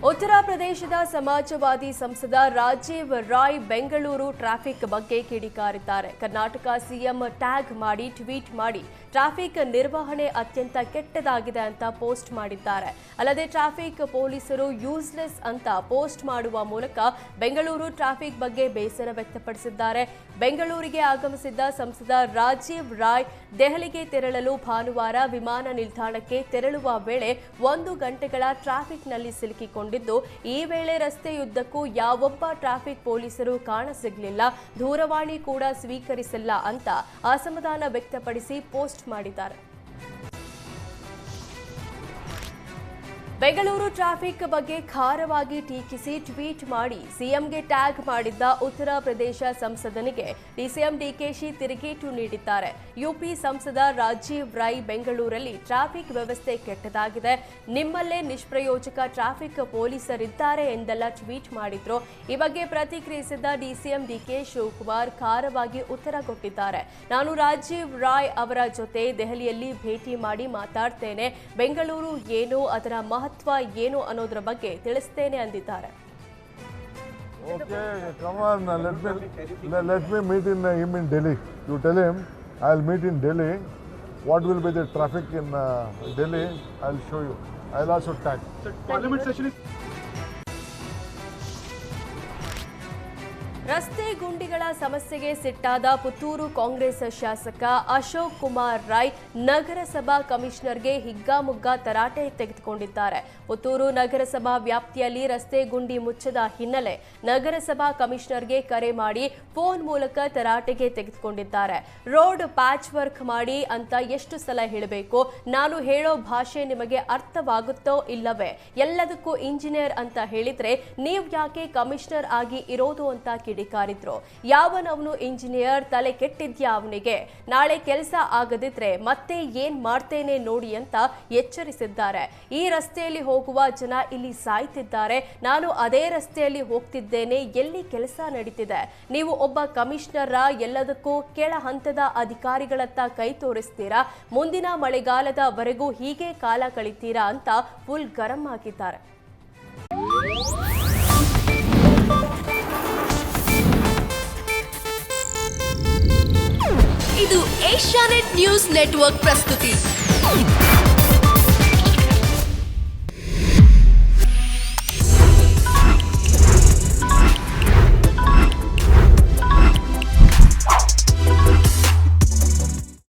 ಉತ್ತರ ಪ್ರದೇಶದ ಸಮಾಜವಾದಿ ಸಂಸದ ರಾಜೀವ್ ರಾಯ್ ಬೆಂಗಳೂರು ಟ್ರಾಫಿಕ್ ಬಗ್ಗೆ ಕಿಡಿಕಾರಿದ್ದಾರೆ. ಕರ್ನಾಟಕ ಸಿಎಂ ಟ್ಯಾಗ್ ಮಾಡಿ ಟ್ವೀಟ್ ಮಾಡಿ ಟ್ರಾಫಿಕ್ ನಿರ್ವಹಣೆ ಅತ್ಯಂತ ಕೆಟ್ಟದಾಗಿದೆ ಅಂತ ಪೋಸ್ಟ್ ಮಾಡಿದ್ದಾರೆ. ಅಲ್ಲದೆ ಟ್ರಾಫಿಕ್ ಪೊಲೀಸರು ಯೂಸ್ಲೆಸ್ ಅಂತ ಪೋಸ್ಟ್ ಮಾಡುವ ಮೂಲಕ ಬೆಂಗಳೂರು ಟ್ರಾಫಿಕ್ ಬಗ್ಗೆ ಬೇಸರ ವ್ಯಕ್ತಪಡಿಸಿದ್ದಾರೆ. ಬೆಂಗಳೂರಿಗೆ ಆಗಮಿಸಿದ್ದ ಸಂಸದ ರಾಜೀವ್ ರಾಯ್ ದೆಹಲಿಗೆ ತೆರಳಲು ಭಾನುವಾರ ವಿಮಾನ ನಿಲ್ದಾಣಕ್ಕೆ ತೆರಳುವ ವೇಳೆ 1 ಗಂಟೆಗಳ ಟ್ರಾಫಿಕ್ನಲ್ಲಿ ಸಿಲುಕಿಕೊಂಡಿದ್ದು, ಈ ವೇಳೆ ರಸ್ತೆಯುದ್ದಕ್ಕೂ ಯಾವೊಬ್ಬ ಟ್ರಾಫಿಕ್ ಪೊಲೀಸರು ಕಾಣಸಿಗಲಿಲ್ಲ, ದೂರವಾಣಿ ಕೂಡ ಸ್ವೀಕರಿಸಿಲ್ಲ ಅಂತ ಅಸಮಾಧಾನ ವ್ಯಕ್ತಪಡಿಸಿ ಪೋಸ್ಟ್ ಮಾಡಿದ್ದಾರೆ. ಬೆಂಗಳೂರು ಟ್ರಾಫಿಕ್ ಬಗ್ಗೆ ಖಾರವಾಗಿ ಟೀಕಿಸಿ ಟ್ವೀಟ್ ಮಾಡಿ ಸಿಎಂಗೆ ಟ್ಯಾಗ್ ಮಾಡಿದ್ದ ಉತ್ತರ ಪ್ರದೇಶ ಸಂಸದನಿಗೆ ಡಿಸಿಎಂ ಡಿಕೆಶಿ ತಿರುಗೇಟು ನೀಡಿದ್ದಾರೆ. ಯುಪಿ ಸಂಸದ ರಾಜೀವ್ ರಾಯ್ ಬೆಂಗಳೂರಲ್ಲಿ ಟ್ರಾಫಿಕ್ ವ್ಯವಸ್ಥೆ ಕೆಟ್ಟದಾಗಿದೆ, ನಿಮ್ಮಲ್ಲೇ ನಿಷ್ಪ್ರಯೋಜಕ ಟ್ರಾಫಿಕ್ ಪೊಲೀಸರಿದ್ದಾರೆ ಎಂದೆಲ್ಲ ಟ್ವೀಟ್ ಮಾಡಿದ್ರು. ಈ ಬಗ್ಗೆ ಪ್ರತಿಕ್ರಿಯಿಸಿದ ಡಿಸಿಎಂ ಡಿಕೆ ಶಿವಕುಮಾರ್ ಖಾರವಾಗಿ ಉತ್ತರ ಕೊಟ್ಟಿದ್ದಾರೆ. ನಾನು ರಾಜೀವ್ ರಾಯ್ ಅವರ ಜೊತೆ ದೆಹಲಿಯಲ್ಲಿ ಭೇಟಿ ಮಾಡಿ ಮಾತಾಡ್ತೇನೆ, ಬೆಂಗಳೂರು ಏನು, ಅದರ ಮಹತ್ವ ಏನು ಅನ್ನೋದ್ರ ಬಗ್ಗೆ ತಿಳಿಸ್ತೇನೆ ಅಂದಿದ್ದಾರೆ. Okay, come on, let me meet him in Delhi. You tell him I'll meet in Delhi. What will be the traffic in Delhi? I'll show you. I'll also tag. Parliament session is. ರಸ್ತೆ ಗುಂಡಿಗಳ ಸಮಸ್ಯೆಗೆ ಸಿಟ್ಟಾದ ಪುತ್ತೂರು ಕಾಂಗ್ರೆಸ್ ಶಾಸಕ ಅಶೋಕ್ ಕುಮಾರ್ ರಾಯ್ ನಗರಸಭಾ ಕಮಿಷನರ್ಗೆ ಹಿಗ್ಗಾಮುಗ್ಗಾ ತರಾಟೆ ತೆಗೆದುಕೊಂಡಿದ್ದಾರೆ. ಪುತ್ತೂರು ನಗರಸಭಾ ವ್ಯಾಪ್ತಿಯಲ್ಲಿ ರಸ್ತೆ ಗುಂಡಿ ಮುಚ್ಚದ ಹಿನ್ನೆಲೆ ನಗರಸಭಾ ಕಮಿಷನರ್ಗೆ ಕರೆ ಮಾಡಿ ಫೋನ್ ಮೂಲಕ ತರಾಟೆಗೆ ತೆಗೆದುಕೊಂಡಿದ್ದಾರೆ. ರೋಡ್ ಪ್ಯಾಚ್ ವರ್ಕ್ ಮಾಡಿ ಅಂತ ಎಷ್ಟು ಸಲ ಹೇಳಬೇಕು? ನಾನು ಹೇಳೋ ಭಾಷೆ ನಿಮಗೆ ಅರ್ಥವಾಗುತ್ತೋ ಇಲ್ಲವೇ? ಎಲ್ಲದಕ್ಕೂ ಇಂಜಿನಿಯರ್ ಅಂತ ಹೇಳಿದ್ರೆ ನೀವು ಯಾಕೆ ಕಮಿಷನರ್ ಆಗಿ ಇರೋದು ಅಂತ ಕಿಡಿಕಾರಿದ್ರು. ಯಾವನವನು ಇಂಜಿನಿಯರ್, ತಲೆ ಕೆಟ್ಟಿದ್ಯಾ ಅವನಿಗೆ? ನಾಳೆ ಕೆಲಸ ಆಗದಿದ್ರೆ ಮತ್ತೆ ಏನ್ ಮಾಡ್ತೇನೆ ನೋಡಿ ಅಂತ ಎಚ್ಚರಿಸಿದ್ದಾರೆ. ಈ ರಸ್ತೆಯಲ್ಲಿ ಹೋಗುವ ಜನ ಇಲ್ಲಿ ಸಾಯ್ತಿದ್ದಾರೆ, ನಾನು ಅದೇ ರಸ್ತೆಯಲ್ಲಿ ಹೋಗ್ತಿದ್ದೇನೆ, ಎಲ್ಲಿ ಕೆಲಸ ನಡೀತಿದೆ? ನೀವು ಒಬ್ಬ ಕಮಿಷನರ್ ಎಲ್ಲದಕ್ಕೂ ಕೆಳ ಹಂತದ ಅಧಿಕಾರಿಗಳತ್ತ ಕೈ ತೋರಿಸ್ತೀರಾ? ಮುಂದಿನ ಮಳೆಗಾಲದವರೆಗೂ ಹೀಗೆ ಕಾಲ ಕಳಿತೀರಾ ಅಂತ ಫುಲ್ ಗರಂ ಆಗಿದ್ದಾರೆ. ಇದು ಏಷ್ಯಾನೆಟ್ ನ್ಯೂಸ್ ನೆಟ್ವರ್ಕ್ ಪ್ರಸ್ತುತಿ.